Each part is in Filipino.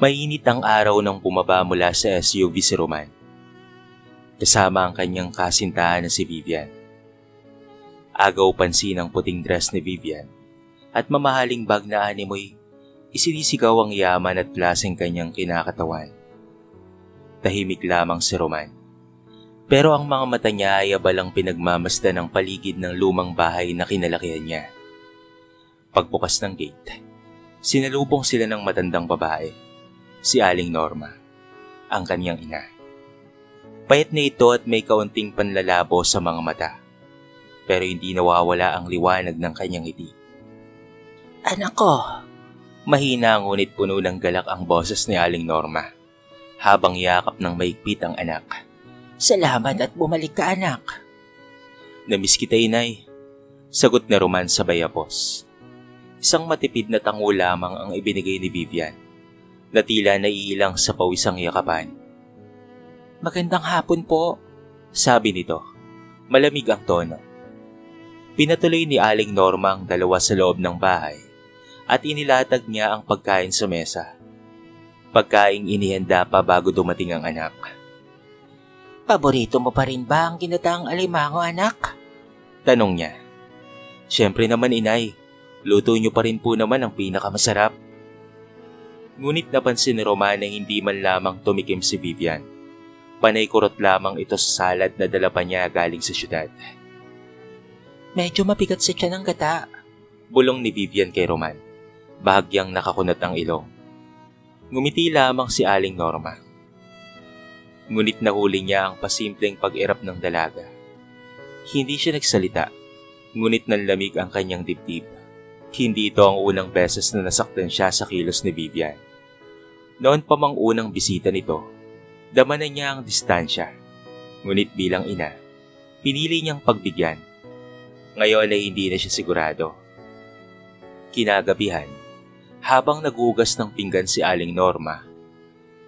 Mainit ang araw nang bumaba mula sa SUV si Roman. Kasama ang kanyang kasintahan na si Vivian. Agaw pansin ang puting dress ni Vivian at mamahaling bag na animoy isinisigaw ang yaman at klaseng kanyang kinakatawan. Tahimik lamang si Roman. Pero ang mga mata niya ay abalang pinagmamasdan ng paligid ng lumang bahay na kinalakihan niya. Pagbukas ng gate, sinalubong sila ng matandang babae, si Aling Norma, ang kanyang ina. Payat na ito at may kaunting panlalabo sa mga mata, pero hindi nawawala ang liwanag ng kanyang ngiti. "Anak ko," mahina ngunit puno ng galak ang boses ni Aling Norma, habang yakap ng maigpit ang anak. "Salamat at bumalik ka, anak." "Namiss kita, inay," sagot na Roman sabay apos. Isang matipid na tango lamang ang ibinigay ni Vivian, na tila naiilang sa pawisang yakapan. "Magandang hapon po," sabi nito. Malamig ang tono. Pinatuloy ni Aling Norma ang dalawa sa loob ng bahay at inilatag niya ang pagkain sa mesa. Pagkaing inihanda pa bago dumating ang anak. "Paborito mo pa rin ba ang ginataang alimango, anak?" tanong niya. "Siyempre naman, inay. Luto niyo pa rin po naman ang pinakamasarap." Ngunit napansin ni Roman na hindi man lamang tumikim si Vivian. Panay kurot lamang ito sa salad na dala pa niya galing sa syudad. "Medyo mabigat sa tiyan ng gata," bulong ni Vivian kay Roman. Bahagyang nakakunat ang ilong. Ngumiti lamang si Aling Norma. Ngunit nahuli niya ang pasimpleng pag-irap ng dalaga. Hindi siya nagsalita, ngunit nanlamig ang kanyang dibdib. Hindi ito ang unang beses na nasaktan siya sa kilos ni Vivian. Noon pa mang unang bisita nito, dama na niya ang distansya. Ngunit bilang ina, pinili niyang pagbigyan. Ngayon ay hindi na siya sigurado. Kinagabihan, habang nagugas ng pinggan si Aling Norma,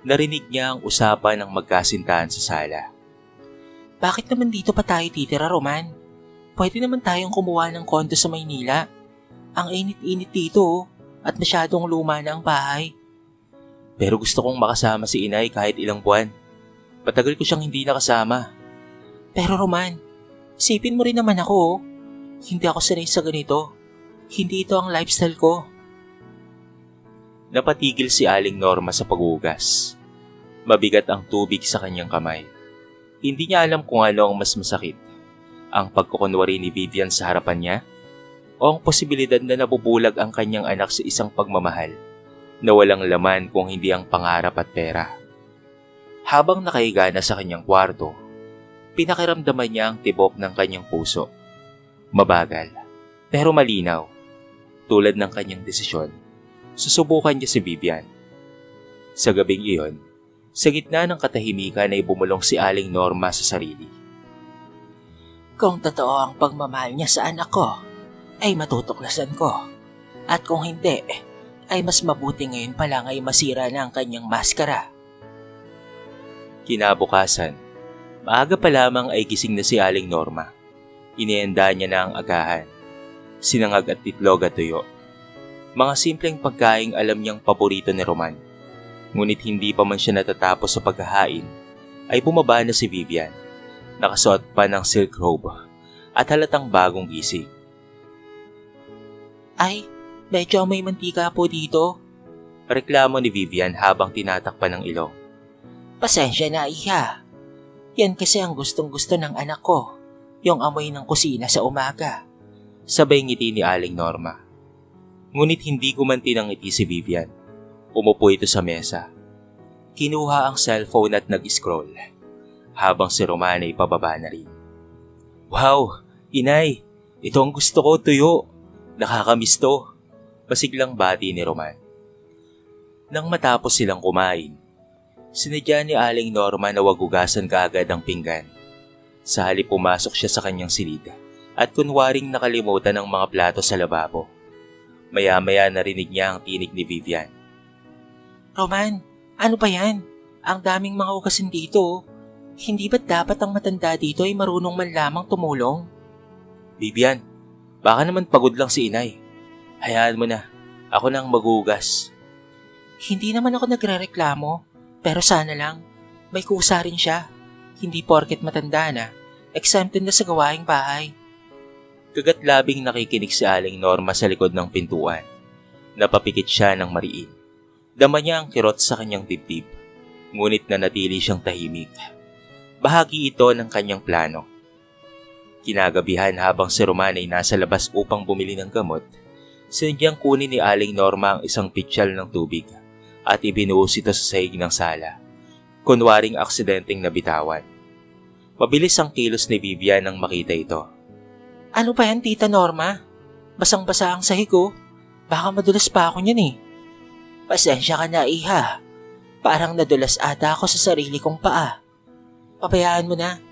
narinig niya ang usapan ng magkasintahan sa sala. "Bakit naman dito pa tayo titira, Roman? Pwede naman tayong kumuha ng kondo sa Maynila. Ang init-init dito at masyadong luma na ang bahay." "Pero gusto kong makasama si inay kahit ilang buwan. Patagal ko siyang hindi nakasama." "Pero Roman, isipin mo rin naman ako. Hindi ako sanay sa ganito. Hindi ito ang lifestyle ko." Napatigil si Aling Norma sa paghugas. Mabigat ang tubig sa kanyang kamay. Hindi niya alam kung ano ang mas masakit. Ang pagkukunwari ni Vivian sa harapan niya o ang posibilidad na nabubulag ang kanyang anak sa isang pagmamahal na walang laman kung hindi ang pangarap at pera. Habang nakahiga na sa kanyang kwarto, pinakiramdaman niya ang tibok ng kanyang puso. Mabagal, pero malinaw. Tulad ng kanyang desisyon, susubukan niya si Vivian. Sa gabing iyon, sa gitna ng katahimikan ay bumulong si Aling Norma sa sarili. "Kung totoo ang pagmamahal niya sa anak ko, ay matutuklasan ko. At kung hindi, ay mas mabuti ngayon pa lang ay masira na ang kanyang maskara." Kinabukasan, maaga pa lamang ay gising na si Aling Norma. Inihanda niya na ang agahan, sinangag at itlog at tuyo. Mga simpleng pagkaing alam niyang paborito ni Roman. Ngunit hindi pa man siya natatapos sa paghahain, ay bumaba na si Vivian. Nakasuot pa ng silk robe at halatang bagong gising. "Ay, medyo may mantika po dito," reklamo ni Vivian habang tinatakpan ng ilong. "Pasensya na, iha. Yan kasi ang gustong-gusto ng anak ko, yung amoy ng kusina sa umaga." Sabay ngiti ni Aling Norma. Ngunit hindi gumanti ng ngiti si Vivian. Umupo ito sa mesa. Kinuha ang cellphone at nag-scroll, habang si Roman ay pababa na rin. "Wow, inay, ito ang gusto ko, tuyo. Nakakamiss to," masiglang bati ni Roman. Nang matapos silang kumain, sinadya ni Aling Norma na wag hugasan kaagad ang pinggan. Sa halip pumasok siya sa kanyang silid at kunwaring nakalimutan ang mga plato sa lababo. Maya-maya narinig niya ang tinig ni Vivian. "Roman, ano pa yan? Ang daming mga hugasin dito. Hindi ba't dapat ang matanda dito ay marunong man lamang tumulong?" "Vivian, baka naman pagod lang si inay. Hayaan mo na, ako na ang maghugas." Hindi naman ako nagrereklamo, pero sana lang, may kusa rin siya. Hindi porket matanda na, exempted na sa gawaing bahay. Kagatlabing nakikinig si Aling Norma sa likod ng pintuan. Napapikit siya ng mariin. Dama niya ang kirot sa kanyang dibdib, ngunit nanatili siyang tahimik. Bahagi ito ng kanyang plano. Kinagabihan habang si Roman ay nasa labas upang bumili ng gamot, sinadyang kunin ni Aling Norma ang isang pitsyal ng tubig at ibinuhos ito sa sahig ng sala, kunwaring aksidenteng nabitawan. Mabilis ang kilos ni Vivian nang makita ito. Ano ba yan, Tita Norma? Basang-basa ang sahig ko. Baka madulas pa ako niyan eh. Pasensya ka na, iha. Parang nadulas ata ako sa sarili kong paa. Pabayaan mo na.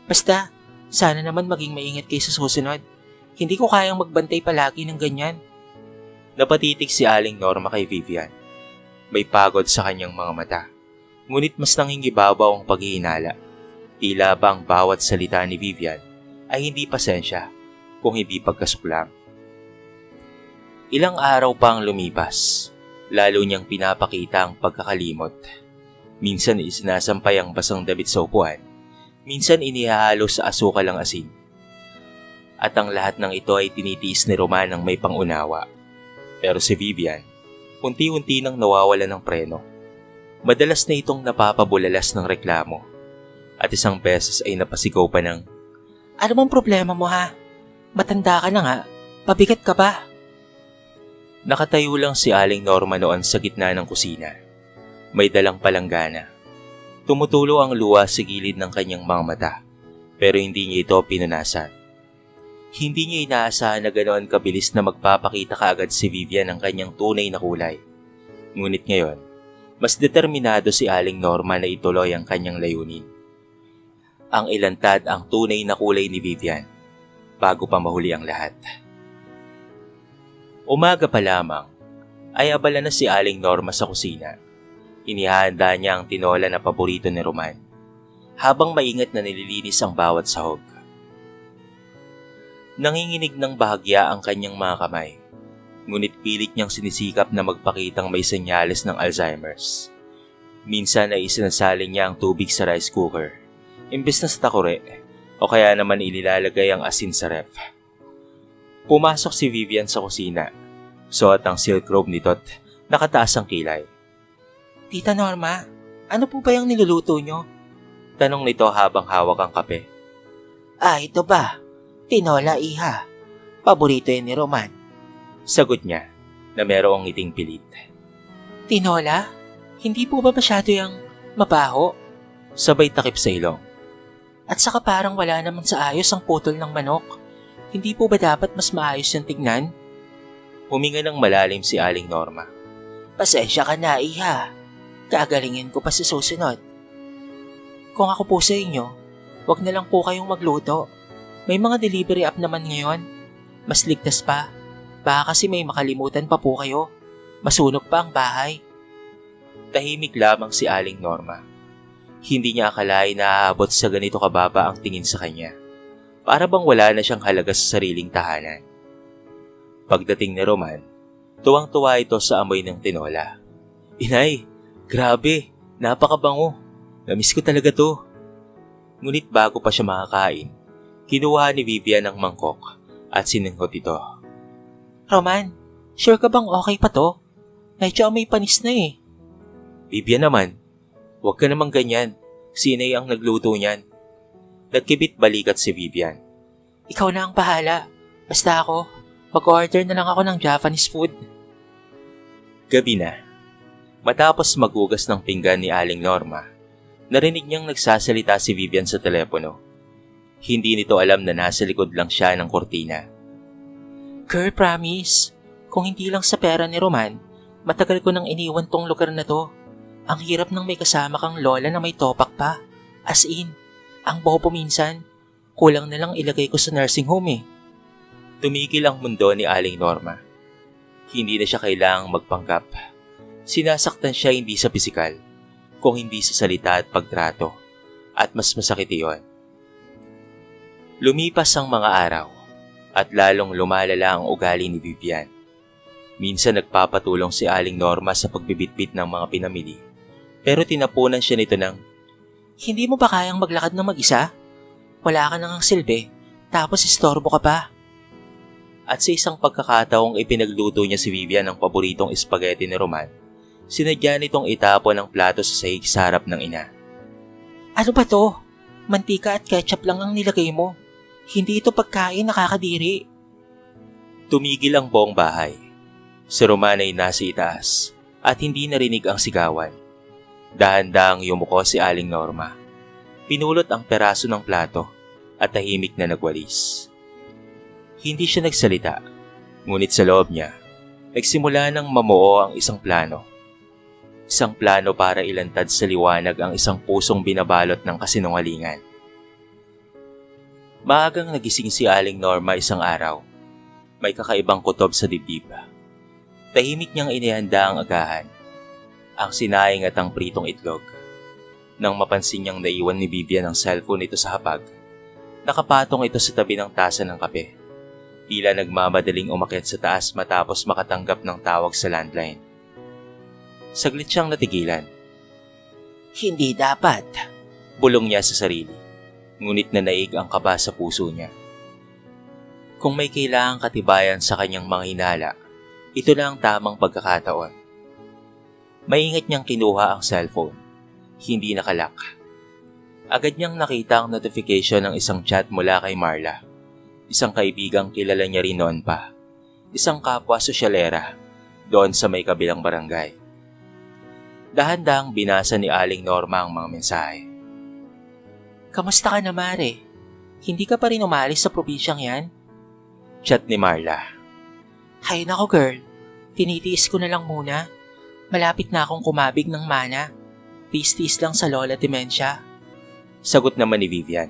Basta, sana naman maging maingat kayo sa susunod. Hindi ko kayang magbantay palagi ng ganyan. Napatitig si Aling Norma kay Vivian. May pagod sa kanyang mga mata, ngunit mas nangingibabaw ang paghihinala. Tila ba ang bawat salita ni Vivian ay hindi pasensya, kung hindi pagkasuklam. Ilang araw pa ang lumipas, lalo niyang pinapakita ang pagkakalimot. Minsan isinasampay ang basang damit sa upuan, minsan inihahalo sa asukal ang asin. At ang lahat ng ito ay tinitiis ni Roman ng may pangunawa. Pero si Vivian, unti-unti nang nawawala ng preno. Madalas na itong napapabulalas ng reklamo. At isang beses ay napasigaw pa ng, Ano bang problema mo ha? Matanda ka na nga, pabigat ka pa. Nakatayo lang si Aling Norma noon sa gitna ng kusina. May dalang palanggana. Tumutulo ang luha sa gilid ng kanyang mga mata, pero hindi niya ito pinunasan. Hindi niya inaasahan na ganoon kabilis na magpapakita kaagad si Vivian ng kanyang tunay na kulay. Ngunit ngayon, mas determinado si Aling Norma na ituloy ang kanyang layunin. Ang ilantad ang tunay na kulay ni Vivian bago pa mahuli ang lahat. Umaga pa lamang ay abala na si Aling Norma sa kusina. Inihahanda niya ang tinola na paborito ni Roman, habang maingat na nililinis ang bawat sahog. Nanginginig ng bahagya ang kanyang mga kamay, ngunit pilit niyang sinisikap na magpakitang may senyales ng Alzheimer's. Minsan ay isinasalin niya ang tubig sa rice cooker, imbes na sa takure, o kaya naman inilalagay ang asin sa ref. Pumasok si Vivian sa kusina, suot ang silk robe nito't nakataas ang kilay. Tita Norma, ano po ba yung niluluto nyo? Tanong nito habang hawak ang kape. Ito ba? Tinola, iha. Paborito yan ni Roman. Sagot niya na merong ngiting pilit. Tinola? Hindi po ba masyado yung mabaho? Sabay takip sa ilong. At saka parang wala naman sa ayos ang putol ng manok. Hindi po ba dapat mas maayos yung tignan? Huminga ng malalim si Aling Norma. Pasensya ka na, iha. Kagalingin ko pa sa susunod. Kung ako po sa inyo, wag na lang po kayong magluto. May mga delivery app naman ngayon. Mas ligtas pa. Baka kasi may makalimutan pa po kayo. Masunog pa ang bahay. Tahimik lamang si Aling Norma. Hindi niya akalain na aabot sa ganito kababa ang tingin sa kanya. Para bang wala na siyang halaga sa sariling tahanan. Pagdating ni Roman, tuwang-tuwa ito sa amoy ng tinola. Inay, grabe, napakabango. Namiss ko talaga to. Ngunit bago pa siya makakain, kinuha ni Vivian ang mangkok at sininghot ito. Roman, sure ka bang okay pa to? Medyo amoy panis na eh. Vivian naman, huwag ka namang ganyan. Si Inay ang nagluto niyan. Nagkibit balikat si Vivian. Ikaw na ang bahala. Basta ako, mag-order na lang ako ng Japanese food. Gabi na. Matapos magugas ng pinggan ni Aling Norma, narinig niyang nagsasalita si Vivian sa telepono. Hindi nito alam na nasa likod lang siya ng kortina. Girl, promise, kung hindi lang sa pera ni Roman, matagal ko nang iniwan tong lugar na to. Ang hirap nang may kasama kang lola na may topak pa. As in, ang bobo minsan. Kulang na lang ilagay ko sa nursing home eh. Tumigil ang mundo ni Aling Norma. Hindi na siya kailangang magpanggap. Sinasaktan siya hindi sa pisikal, kung hindi sa salita at pagtrato. At mas masakit iyon. Lumipas ang mga araw, at lalong lumalala ang ugali ni Vivian. Minsan nagpapatulong si Aling Norma sa pagbibitbit ng mga pinamili, pero tinapunan siya nito ng, Hindi mo ba kayang maglakad ng mag-isa? Wala ka nang silbi, tapos istorbo ka pa. At sa isang pagkakataong ipinagluto niya si Vivian ng paboritong spaghetti ni Roman, sinadya nitong itapon ang plato sa sahig sa harap ng ina. Ano ba to? Mantika at ketchup lang ang nilagay mo. Hindi ito pagkain, nakakadiri. Tumigil ang buong bahay. Si Roman ay nasa itaas at hindi narinig ang sigawan. Dahan-dahang yumuko si Aling Norma. Pinulot ang peraso ng plato at tahimik na nagwalis. Hindi siya nagsalita, ngunit sa loob niya, nagsimula ng mamuo ang isang plano. Isang plano para ilantad sa liwanag ang isang pusong binabalot ng kasinungalingan. Maagang nagising si Aling Norma isang araw. May kakaibang kutob sa dibdib. Tahimik niyang inihanda ang agahan, ang sinaing at ang pritong itlog. Nang mapansin niyang naiwan ni Vivian ang cellphone nito sa hapag, nakapatong ito sa tabi ng tasa ng kape. Tila nagmamadaling umakyat sa taas matapos makatanggap ng tawag sa landline. Saglit siyang natigilan. Hindi dapat. Bulong niya sa sarili, ngunit nanaig ang kaba sa puso niya. Kung may kailangang katibayan sa kanyang mga hinala, ito na ang tamang pagkakataon. Maingat niyang kinuha ang cellphone. Hindi nakalak. Agad niyang nakita ang notification ng isang chat mula kay Marla. Isang kaibigang kilala niya rin noon pa. Isang kapwa sosyalera doon sa may kabilang barangay. Dahan-dahang binasa ni Aling Norma ang mga mensahe. Kamusta ka na, Mare? Hindi ka pa rin umalis sa probinsyang yan? Chat ni Marla. Hay nako girl, tinitiis ko na lang muna. Malapit na akong kumabig ng mana. Tiis-tiis lang sa lola dementia. Sagot naman ni Vivian.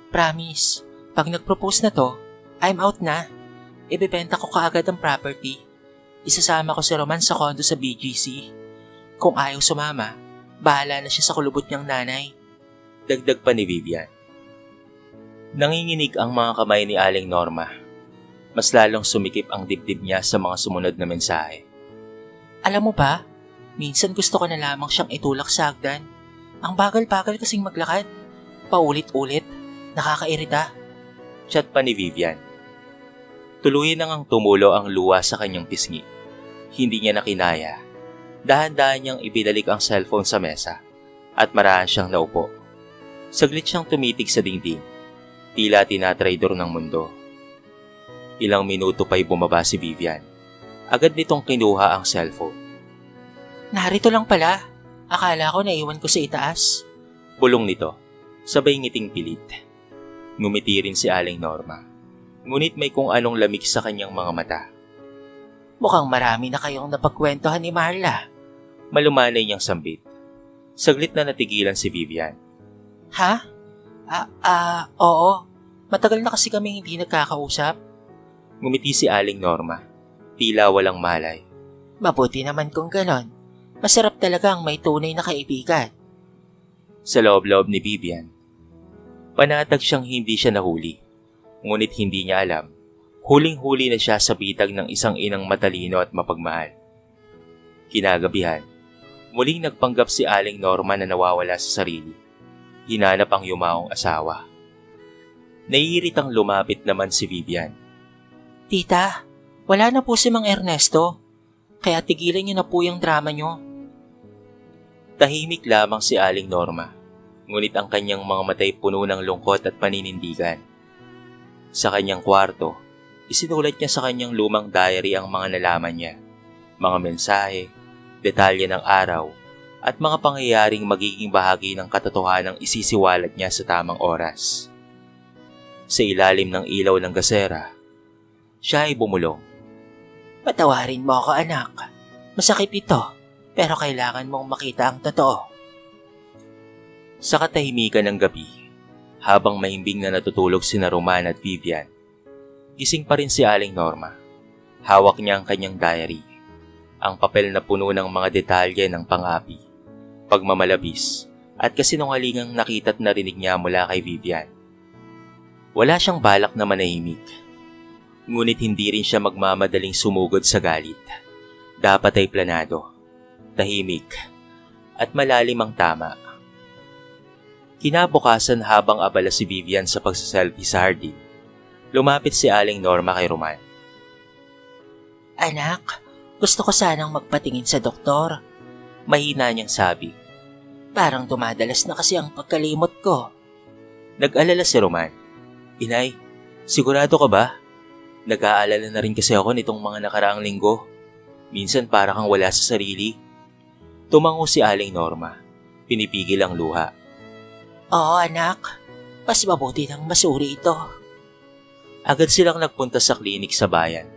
Promise, pag nag-propose na to, I'm out na. Ibebenta ko kaagad ang property. Isasama ko si Roman sa condo sa BGC. Kung ayaw sumama, bahala na siya sa kulubot niyang nanay. Dagdag pa ni Vivian. Nanginginig ang mga kamay ni Aling Norma. Mas lalong sumikip ang dibdib niya sa mga sumunod na mensahe. Alam mo ba, minsan gusto ko na lamang siyang itulak sa hagdan. Ang bagal-bagal kasing maglakad. Paulit-ulit, nakakairita. Chat pa ni Vivian. Tuluyan nang tumulo ang luha sa kanyang pisngi. Hindi niya nakinaya. Dahan-dahan niyang ibinalik ang cellphone sa mesa at marahan siyang naupo. Saglit siyang tumitig sa dingding. Tila tinatraidor ng mundo. Ilang minuto pa'y bumaba si Vivian. Agad nitong kinuha ang cellphone. Narito lang pala. Akala ko naiwan ko sa itaas. Bulong nito, sabay ngiting pilit. Ngumiti rin si Aling Norma. Ngunit may kung anong lamig sa kanyang mga mata. Mukhang marami na kayong napagkwentuhan ni Marla. Malumanay niyang sambit. Saglit na natigilan si Vivian. Ha? Oo. Matagal na kasi kami hindi nagkakausap. Ngumiti si Aling Norma. Tila walang malay. Mabuti naman kung ganon. Masarap talaga ang may tunay na kaibigan. Sa loob-loob ni Vivian, panatag siyang hindi siya nahuli. Ngunit hindi niya alam, huling-huli na siya sa bitag ng isang inang matalino at mapagmahal. Kinagabihan, muling nagpanggap si Aling Norma na nawawala sa sarili. Hinanap ang yumaong asawa. Naiiritang lumapit naman si Vivian. Tita, wala na po si Mang Ernesto. Kaya tigilan niyo na po yung drama niyo. Tahimik lamang si Aling Norma, ngunit ang kanyang mga matay puno ng lungkot at paninindigan. Sa kanyang kwarto, isinulat niya sa kanyang lumang diary ang mga nalaman niya, mga mensahe, detalye ng araw, at mga pangyayaring magiging bahagi ng katotohanang isisiwalat niya sa tamang oras. Sa ilalim ng ilaw ng gasera, siya ay bumulong. Patawarin mo ako, anak. Masakit ito, pero kailangan mong makita ang totoo. Sa katahimikan ng gabi, habang mahimbing na natutulog sina Roman at Vivian, gising pa rin si Aling Norma. Hawak niya ang kanyang diary, ang papel na puno ng mga detalye ng pang-api, pagmamalabis, at kasinungalingang nakita't narinig niya mula kay Vivian. Wala siyang balak na manahimik. Ngunit hindi rin siya magmamadaling sumugod sa galit. Dapat ay planado, tahimik, at malalim ang tama. Kinabukasan habang abala si Vivian sa pagsaselfie sa hardin, lumapit si Aling Norma kay Roman. Anak, gusto ko sanang magpatingin sa doktor. Mahina niyang sabi. Parang dumadalas na kasi ang pagkalimot ko. Nag-alala si Roman. Inay, sigurado ka ba? Nag-aalala na rin kasi ako nitong mga nakaraang linggo. Minsan para kang wala sa sarili. Tumango si Aling Norma. Pinipigil ang luha. Oo anak, mas mabuti nang masuri ito. Agad silang nagpunta sa klinik sa bayan.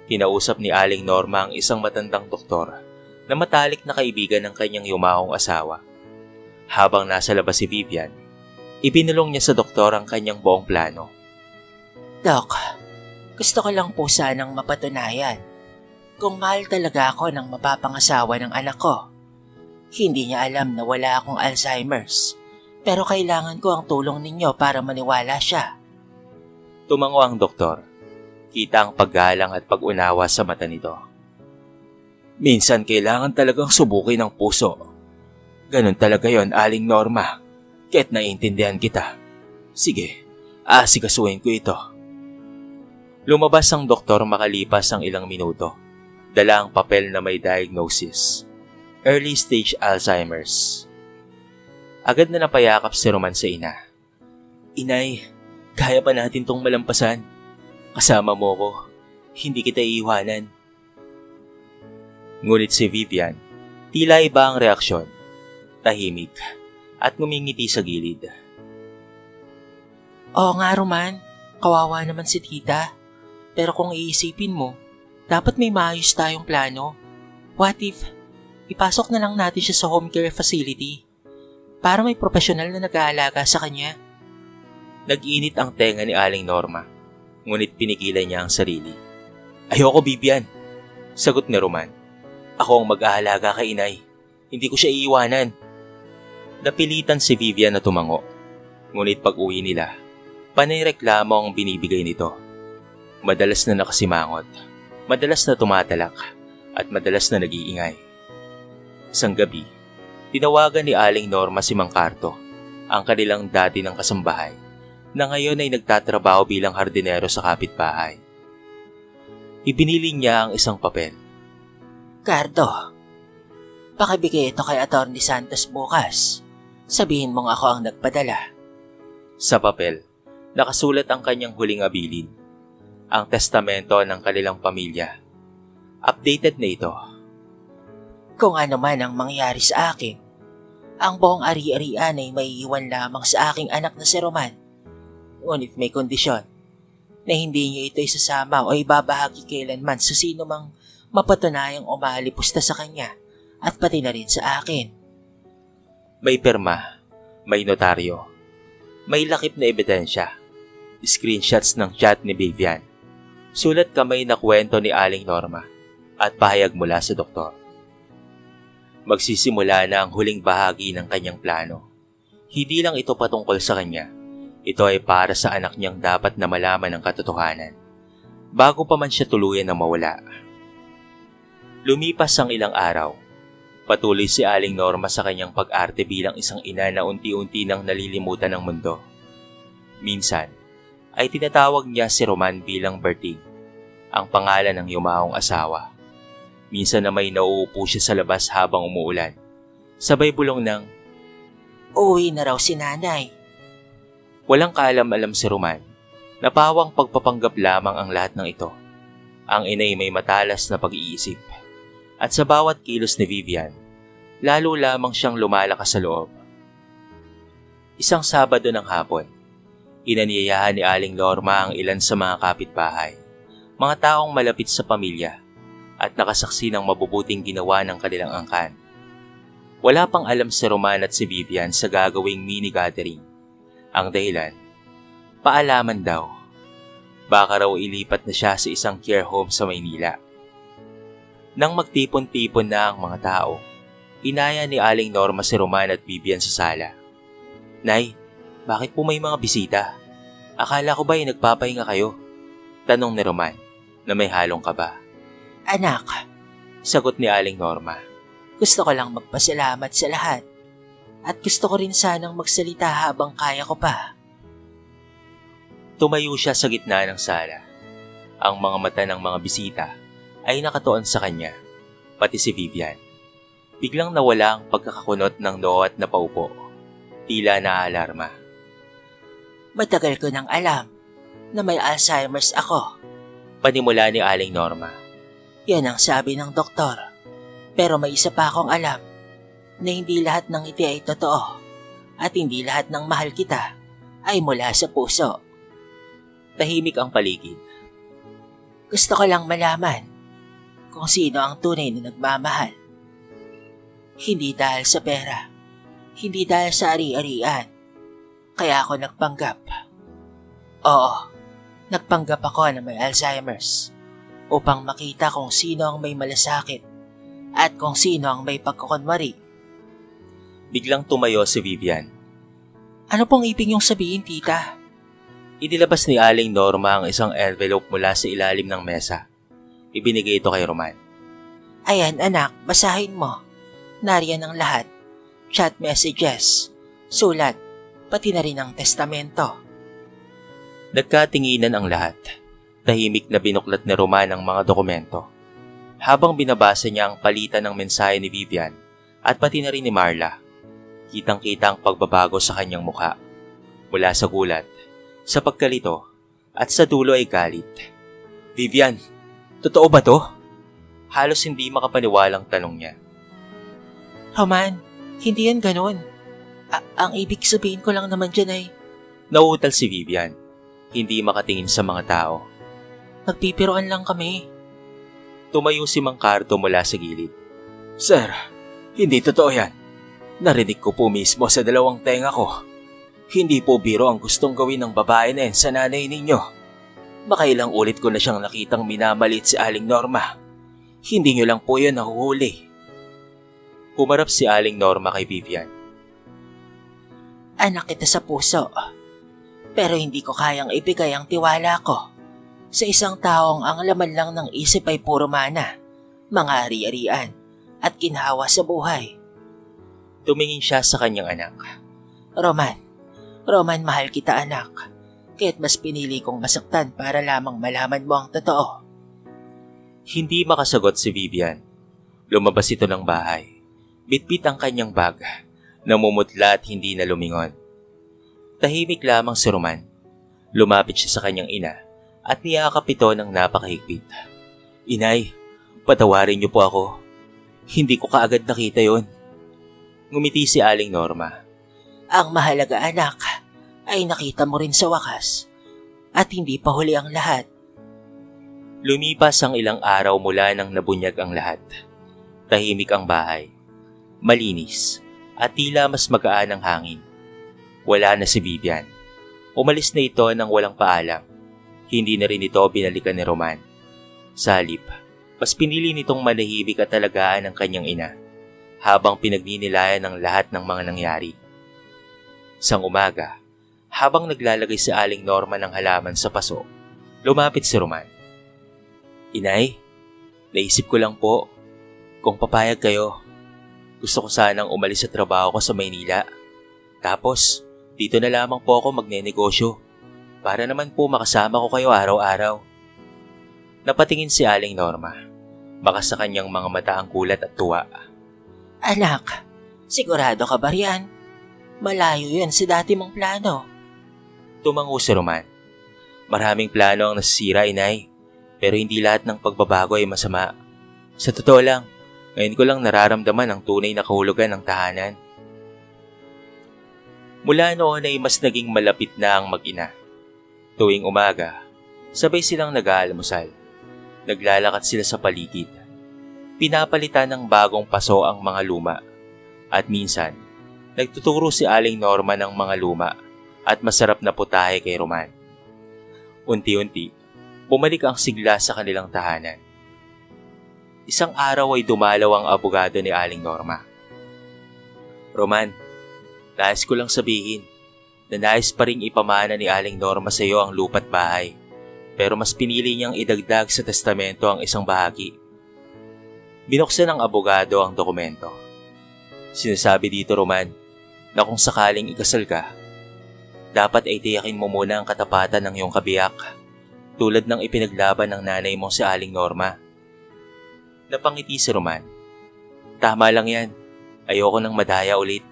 Kinausap ni Aling Norma ang isang matandang doktor na matalik na kaibigan ng kanyang yumahong asawa. Habang nasa labas si Vivian, ibinulong niya sa doktor ang kanyang buong plano. Dok, gusto ko lang po sanang mapatunayan kung mahal talaga ako ng mapapangasawa ng anak ko. Hindi niya alam na wala akong Alzheimer's, pero kailangan ko ang tulong ninyo para maniwala siya. Tumango ang doktor. Kita ang paggalang at pag-unawa sa mata nito. Minsan kailangan talagang subukin ang puso. Ganun talaga yon, Aling Norma. Kaya't naiintindihan kita. Sige, asikasuhin ko ito. Lumabas ang doktor makalipas ang ilang minuto. Dala ang papel na may diagnosis. Early stage Alzheimer's. Agad na napayakap si Roman sa ina. Inay, kaya pa natin tong malampasan. Kasama mo ko, hindi kita iiwanan. Ngunit si Vivian, tila iba ang reaksyon. Tahimik at ngumingiti sa gilid. Oo nga Roman, kawawa naman si tita. Pero kung iisipin mo, dapat may maayos tayong plano. What if, ipasok na lang natin siya sa home care facility para may profesional na nag-aalaga sa kanya? Nag-init ang tenga ni Aling Norma, ngunit pinigilan niya ang sarili. Ayoko, Vivian. Sagot ni Roman. Ako ang mag-aalaga kay inay. Hindi ko siya iiwanan. Napilitan si Vivian na tumango. Ngunit pag-uwi nila, panayreklamo ang binibigay nito. Madalas na nakasimangot, madalas na tumatalak, at madalas na nag-iingay. Isang gabi, tinawagan ni Aling Norma si Mang Carto, ang kanilang dati ng kasambahay, na ngayon ay nagtatrabaho bilang hardinero sa kapitbahay. Ibinili niya ang isang papel. Cardo, pakibigay ito kay Atty. Santos bukas. Sabihin mong ako ang nagpadala. Sa papel, nakasulat ang kanyang huling abilin, ang testamento ng kanilang pamilya. Updated na ito. Kung ano man ang mangyari sa akin, ang buong ari-arian ay may iwan lamang sa aking anak na si Roman. Ngunit may kondisyon na hindi niya ito isasama o ibabahagi kailanman sa sino mang mapatunayang umalipusta sa kanya at pati na rin sa akin. May pirma, may notaryo, may lakip na ebidensya, screenshots ng chat ni Vivian, sulat kamay na kwento ni Aling Norma, at pahayag mula sa doktor. Magsisimula na ang huling bahagi ng kanyang plano. Hindi lang ito patungkol sa kanya. Ito ay para sa anak niyang dapat na malaman ang katotohanan bago pa man siya tuluyan na mawala. Lumipas ang ilang araw. Patuloy si Aling Norma sa kanyang pag-arte bilang isang ina na unti-unti nang nalilimutan ng mundo. Minsan, ay tinatawag niya si Roman bilang Berting, ang pangalan ng yumahong asawa. Minsan na may nauupo siya sa labas habang umuulan. Sabay bulong ng, Uwi na raw si nanay. Walang kaalam-alam si Roman. Napawang pagpapanggap lamang ang lahat ng ito. Ang inay may matalas na pag-iisip. At sa bawat kilos ni Vivian, lalo lamang siyang lumalakas sa loob. Isang Sabado ng hapon, inanyayahan ni Aling Norma ang ilan sa mga kapitbahay, mga taong malapit sa pamilya, at nakasaksi ng mabubuting ginawa ng kanilang angkan. Wala pang alam si Roman at si Vivian sa gagawing mini-gathering. Ang dahilan, paalaman daw. Baka raw ilipat na siya sa isang care home sa Maynila. Nang magtipon-tipon na ang mga tao, inaya ni Aling Norma si Roman at Vivian sa sala. Nay, bakit po may mga bisita? Akala ko ba ay nagpapahinga kayo? Tanong ni Roman na may halong kaba. Anak, Sagot ni Aling Norma. gusto ko lang magpasalamat sa lahat. At gusto ko rin sanang magsalita habang kaya ko pa. Tumayo siya sa gitna ng sala. Ang mga mata ng mga bisita ay nakatuon sa kanya, pati si Vivian. Biglang nawala ang pagkakakunot ng noo at napaupo. Tila naaalarma. Matagal ko nang alam na may Alzheimer's ako. Panimula ni Aling Norma. Yan ang sabi ng doktor. Pero may isa pa akong alam na hindi lahat ng ngiti ay totoo at hindi lahat ng mahal kita ay mula sa puso. Tahimik ang paligid. Gusto ko lang malaman kung sino ang tunay na nagmamahal. Hindi dahil sa pera, hindi dahil sa ari-arian, kaya ako nagpanggap. Oo, nagpanggap ako na may Alzheimer's upang makita kung sino ang may malasakit at kung sino ang may pagkukunwari. Biglang tumayo si Vivian. Ano pong ibig niyong sabihin, tita? Inilabas ni Aling Norma ang isang envelope mula sa ilalim ng mesa. Ibinigay ito kay Roman. Ayan anak, basahin mo. Nariyan ang lahat. Chat messages, sulat, pati na rin ang testamento. Nagkatinginan ang lahat. Tahimik na binuklat ni Roman ang mga dokumento. Habang binabasa niya ang palitan ng mensahe ni Vivian at pati na rin ni Marla, kitang-kita ang pagbabago sa kanyang mukha. Mula sa gulat, sa pagkalito, at sa dulo ay galit. Vivian, totoo ba to? Halos hindi makapaniwalang tanong niya. Roman, hindi yan ganun. Ang ibig sabihin ko lang naman dyan ay Nauutal si Vivian, hindi makatingin sa mga tao. magpipiroan lang kami. Tumayo si Mang Cardo mula sa gilid. Sir, hindi totoo yan. Narinig ko po mismo sa dalawang tenga ko. Hindi po biro ang gustong gawin ng babae na yan sa nanay ninyo. Makailang ulit ko na siyang nakitang minamalit si Aling Norma. Hindi nyo lang po yun nahuhuli. Humarap si Aling Norma kay Vivian. Anak kita sa puso. Pero hindi ko kayang ibigay ang tiwala ko sa isang taong ang laman lang ng isip ay puro mana, mga ari-arian at ginhawa sa buhay. Tumingin siya sa kanyang anak. Roman, mahal kita anak. Kaya't mas pinili kong masaktan para lamang malaman mo ang totoo. Hindi makasagot si Vivian. Lumabas ito ng bahay. Bitbit ang kanyang bag. Namumutla at hindi na lumingon. Tahimik lamang si Roman. Lumapit siya sa kanyang ina at niyakap ito ng napakahigpit. Inay, patawarin niyo po ako. Hindi ko kaagad nakita yon. Ngumiti si Aling Norma. Ang mahalaga anak ay nakita mo rin sa wakas at hindi pa huli ang lahat. Lumipas ang ilang araw mula nang nabunyag ang lahat. Tahimik ang bahay. Malinis at tila mas magaan ang hangin. Wala na si Vivian. Umalis na ito nang walang paalam. Hindi na rin ito binalikan ni Roman. Sa halip, mas pinili nitong manahimik at alagaan ang kanyang ina habang pinagninilayan ng lahat ng mga nangyari. Sang umaga, habang naglalagay si Aling Norma ng halaman sa paso, lumapit si Roman. Inay, naisip ko lang po, kung papayag kayo, gusto ko sanang umalis sa trabaho ko sa Maynila. Tapos, dito na lamang po ako magnenegosyo para naman po makasama ko kayo araw-araw. Napatingin si Aling Norma, baka sa kanyang mga mata ang kulat at tuwa. Anak, sigurado ka ba riyan? Malayo yun sa dati mong plano. Tumango si Roman. Maraming plano ang nasisira, inay, pero hindi lahat ng pagbabago ay masama. Sa totoo lang, ngayon ko lang nararamdaman ang tunay na kahulugan ng tahanan. Mula noon ay mas naging malapit na ang mag-ina. Tuwing umaga, sabay silang nag-aalmusal. Naglalakat sila sa paligid. Pinapalitan ng bagong paso ang mga luma. At minsan, nagtuturo si Aling Norma ng mga luma at masarap na putahe kay Roman. Unti-unti, bumalik ang sigla sa kanilang tahanan. Isang araw ay dumalaw ang abogado ni Aling Norma. Roman, nais ko lang sabihin na nais pa ring ipamana ni Aling Norma sa iyo ang lupa't bahay. pero mas pinili niyang idagdag sa testamento ang isang bahagi. Binuksan ng abogado ang dokumento. Sinasabi dito, Roman, na kung sakaling ikasal ka, dapat ay tiyakin mo muna ang katapatan ng iyong kabiyak, tulad ng ipinaglaban ng nanay mo si Aling Norma. Napangiti si Roman. Tama lang yan. Ayoko nang madaya ulit.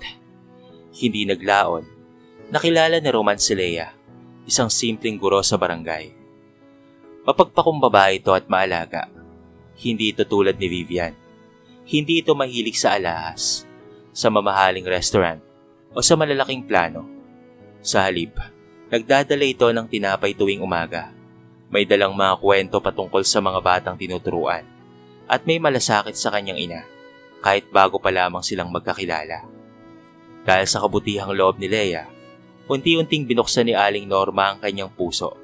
Hindi naglaon. Nakilala ni Roman si Leia, isang simpleng guro sa barangay. Mapagpakong babae ito at maalaga. Hindi ito tulad ni Vivian. Hindi ito mahilig sa alahas, sa mamahaling restaurant o sa malalaking plano. Sa halip, nagdadala ito ng tinapay tuwing umaga. May dalang mga kwento patungkol sa mga batang tinuturuan at may malasakit sa kanyang ina kahit bago pa lamang silang magkakilala. Dahil sa kabutihang loob ni Leia, unti-unting binuksan ni Aling Norma ang kanyang puso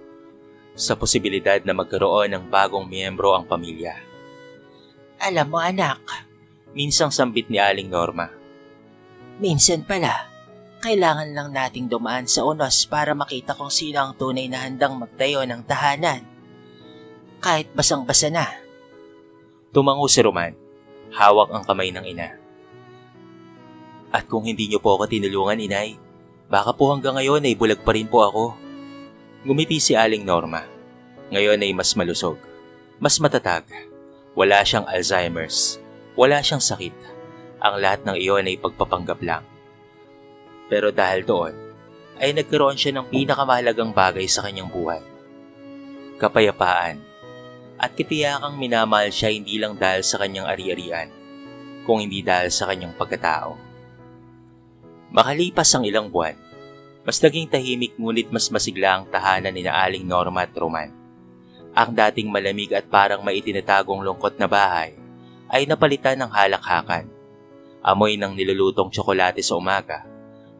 sa posibilidad na magkaroon ng bagong miyembro ang pamilya. Alam mo anak, Minsang sambit ni Aling Norma. minsan pala, kailangan lang nating dumaan sa unos para makita kung sino ang tunay na handang magtayo ng tahanan. Kahit basang-basa na. Tumango si Roman, hawak ang kamay ng ina. At kung hindi niyo po ako tinulungan, inay, baka po hanggang ngayon ay bulag pa rin po ako. Ngumiti si Aling Norma. Ngayon ay mas malusog, mas matatag. Wala siyang Alzheimer's, wala siyang sakit. Ang lahat ng iyon ay pagpapanggap lang. Pero dahil doon, ay nagkaroon siya ng pinakamahalagang bagay sa kanyang buhay. Kapayapaan. At kitiyakang minamahal siya hindi lang dahil sa kanyang ari-arian, kung hindi dahil sa kanyang pagkatao. Makalipas ang ilang buwan, mas naging tahimik ngunit mas masigla ang tahanan ni Aling Norma at Roman. Ang dating malamig at parang may itinatagong lungkot na bahay ay napalitan ng halakhakan, amoy ng nilulutong tsokolate sa umaga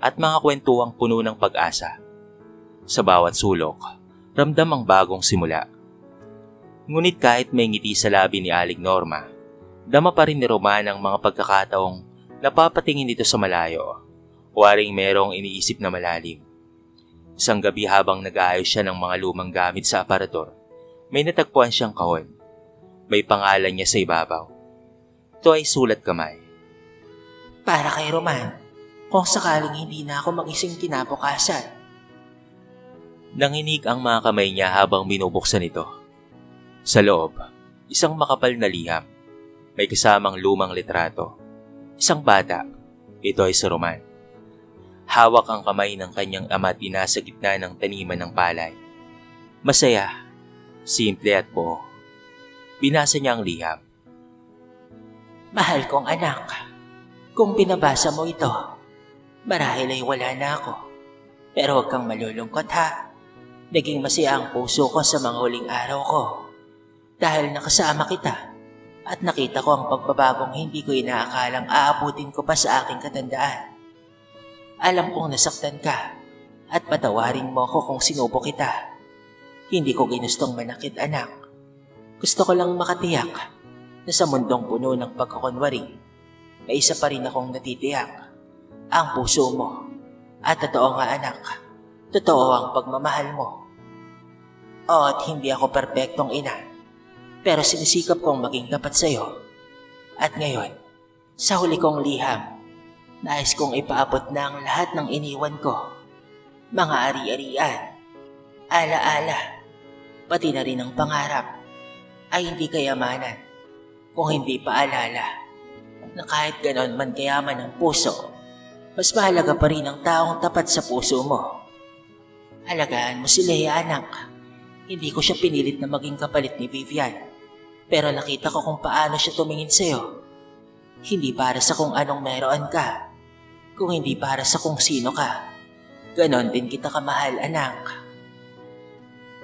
at mga kwentuhang puno ng pag-asa. Sa bawat sulok, ramdam ang bagong simula. Ngunit kahit may ngiti sa labi ni Aling Norma, dama pa rin ni Roman ang mga pagkakataong napapatingin dito sa malayo, waring merong iniisip na malalim. Isang gabi habang nag-aayos siya ng mga lumang gamit sa aparador, may natagpuan siyang kahon. May pangalan niya sa ibabaw. Ito ay sulat kamay. Para kay Roman, kung sakaling hindi na ako magising kinabukasan. Nanginig ang mga kamay niya habang binubuksan ito. Sa loob, isang makapal na liham. May kasamang lumang litrato. Isang bata. Ito ay si Roman. Hawak ang kamay ng kanyang ama at ina sa gitna ng taniman ng palay. Masaya, simple at buo. Binasa niya ang liham. Mahal kong anak, kung binabasa mo ito, marahil ay wala na ako. Pero huwag kang malulungkot ha. Naging masaya ang puso ko sa mga huling araw ko. Dahil nakasama kita at nakita ko ang pagbabagong hindi ko inaakalang aabutin ko pa sa aking katandaan. Alam kong nasaktan ka at patawarin mo ako kung sinubo kita. Hindi ko ginustong manakit anak. Gusto ko lang makatiyak na sa mundong puno ng pagkakunwari, may isa pa rin akong natitiyak. Ang puso mo. At totoo nga anak, totoo ang pagmamahal mo. At hindi ako perpektong ina. Pero sinisikap kong maging tapat sa'yo. At ngayon, sa huli kong liham, nais kong ipaabot na ang lahat ng iniwan ko. Mga ari-arian, ala-ala, pati na rin ang pangarap, ay hindi kayamanan. Kung hindi paalala, na kahit ganon man kayaman ang puso, mas mahalaga pa rin ang taong tapat sa puso mo. Alagaan mo si Leia anak. Hindi ko siya pinilit na maging kapalit ni Vivian. Pero nakita ko kung paano siya tumingin sa'yo. Hindi para sa kung anong meron ka, kung hindi para sa kung sino ka. Ganon din kita kamahal, anak.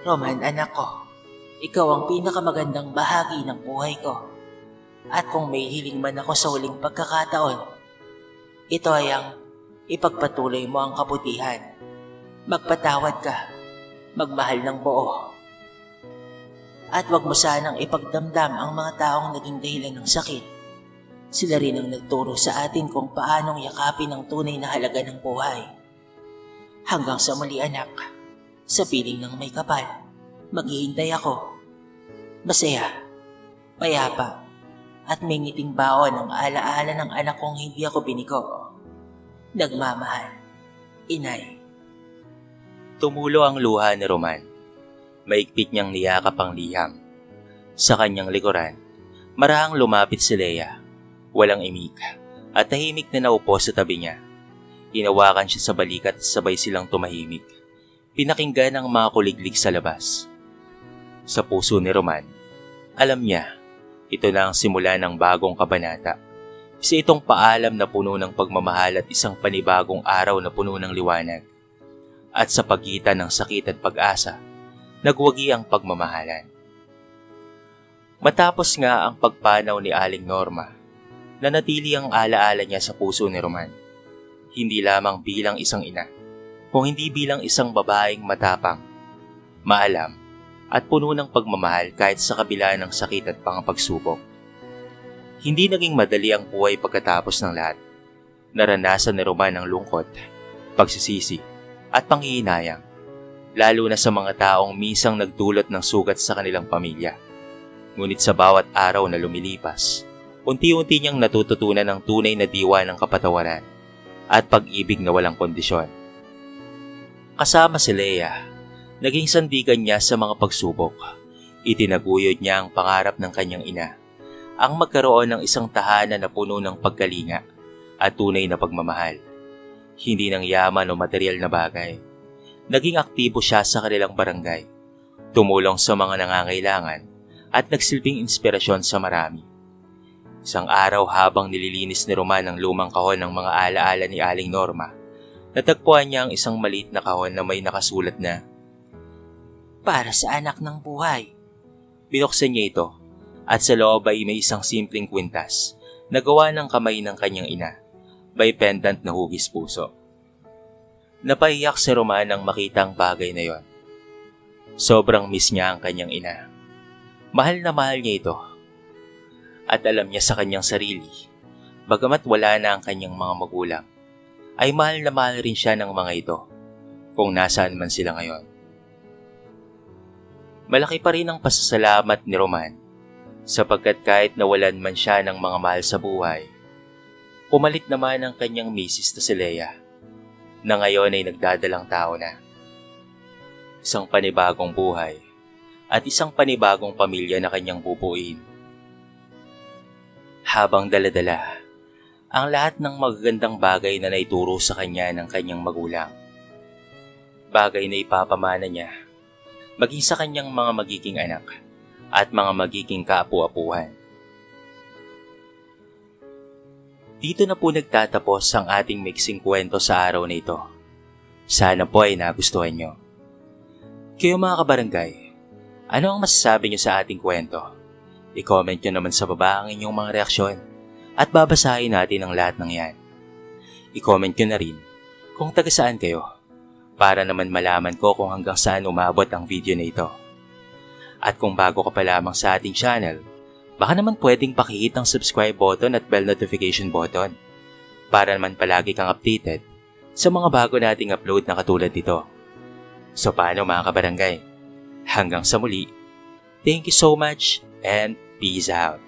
Roman, anak ko, ikaw ang pinakamagandang bahagi ng buhay ko. At kung may hiling man ako sa huling pagkakataon, ito ay ang ipagpatuloy mo ang kabutihan. Magpatawad ka, magmahal ng buo. At wag mo sanang ipagdamdam ang mga taong naging dahilan ng sakit. Sila rin ang nagturo sa atin kung paanong yakapin ang tunay na halaga ng buhay. Hanggang sa muli anak, sa piling ng may kapal. Maghihintay ako. Masaya, payapa, at may ngiting baon ang alaala ng anak kong hindi ako binigo. Nagmamahal, Inay. Tumulo ang luha ni Roman. Maigpit niyang niyakap ang liham. Sa kanyang likuran, marahang lumapit si Leia. Walang imik at tahimik na naupo sa tabi niya. Hinawakan siya sa balikat at sabay silang tumahimik. Pinakinggan ang mga kuliglig sa labas. Sa puso ni Roman, alam niya, ito na ang simula ng bagong kabanata. Isa itong paalam na puno ng pagmamahal at isang panibagong araw na puno ng liwanag. At sa pagitan ng sakit at pag-asa, nagwagi ang pagmamahalan. Matapos nga ang pagpanaw ni Aling Norma, nanatili ang alaala niya sa puso ni Roman. Hindi lamang bilang isang ina, kung hindi bilang isang babaeng matapang, maalam, at puno ng pagmamahal kahit sa kabila ng sakit at pagsubok. Hindi naging madali ang buhay pagkatapos ng lahat. Naranasan ni Roman ang lungkot, pagsisisi, at panghihinayang, lalo na sa mga taong misang nagdulot ng sugat sa kanilang pamilya. Ngunit sa bawat araw na lumilipas, unti-unti niyang natututunan ang tunay na diwa ng kapatawaran at pag-ibig na walang kondisyon. Kasama si Leia, naging sandigan niya sa mga pagsubok. Itinaguyod niya ang pangarap ng kanyang ina, ang magkaroon ng isang tahanan na puno ng pagkalinga at tunay na pagmamahal. Hindi ng yaman o material na bagay. Naging aktibo siya sa kanilang barangay, tumulong sa mga nangangailangan at nagsilbing inspirasyon sa marami. Isang araw habang nililinis ni Roman ang lumang kahon ng mga alaala ni Aling Norma, natagpuan niya ang isang maliit na kahon na may nakasulat na, Para sa anak ng buhay. Binuksan niya ito at sa loob ay may isang simpleng kwintas na gawa ng kamay ng kanyang ina, may pendant na hugis puso. Napaiyak si Roman nang makita ang bagay na yon. Sobrang miss niya ang kanyang ina. Mahal na mahal niya ito. At alam niya sa kanyang sarili, bagamat wala na ang kanyang mga magulang, ay mahal na mahal rin siya ng mga ito, kung nasaan man sila ngayon. Malaki pa rin ang pasasalamat ni Roman, sapagkat kahit nawalan man siya ng mga mahal sa buhay, pumalit naman ang kanyang misis na si Leia, na ngayon ay nagdadalang tao na. Isang panibagong buhay, at isang panibagong pamilya na kanyang bubuin. Habang daladala ang lahat ng magagandang bagay na naituro sa kanya ng kanyang magulang. Bagay na ipapamana niya, maging sa kanyang mga magiging anak at mga magiging kaapu-apuhan. Dito na po nagtatapos ang ating mixing kwento sa araw na ito. Sana po ay nagustuhan nyo. Kayo mga kabarangay, ano ang masasabi nyo sa ating kwento? I-comment nyo naman sa baba ang inyong mga reaksyon at babasahin natin ang lahat ng yan. I-comment nyo na rin kung taga saan kayo para naman malaman ko kung hanggang saan umabot ang video na ito. At kung bago ka pa lamang sa ating channel, baka naman pwedeng pakihit ang subscribe button at bell notification button para naman palagi kang updated sa mga bago nating upload na katulad nito. So paano mga kabarangay? Hanggang sa muli, thank you so much and peace out.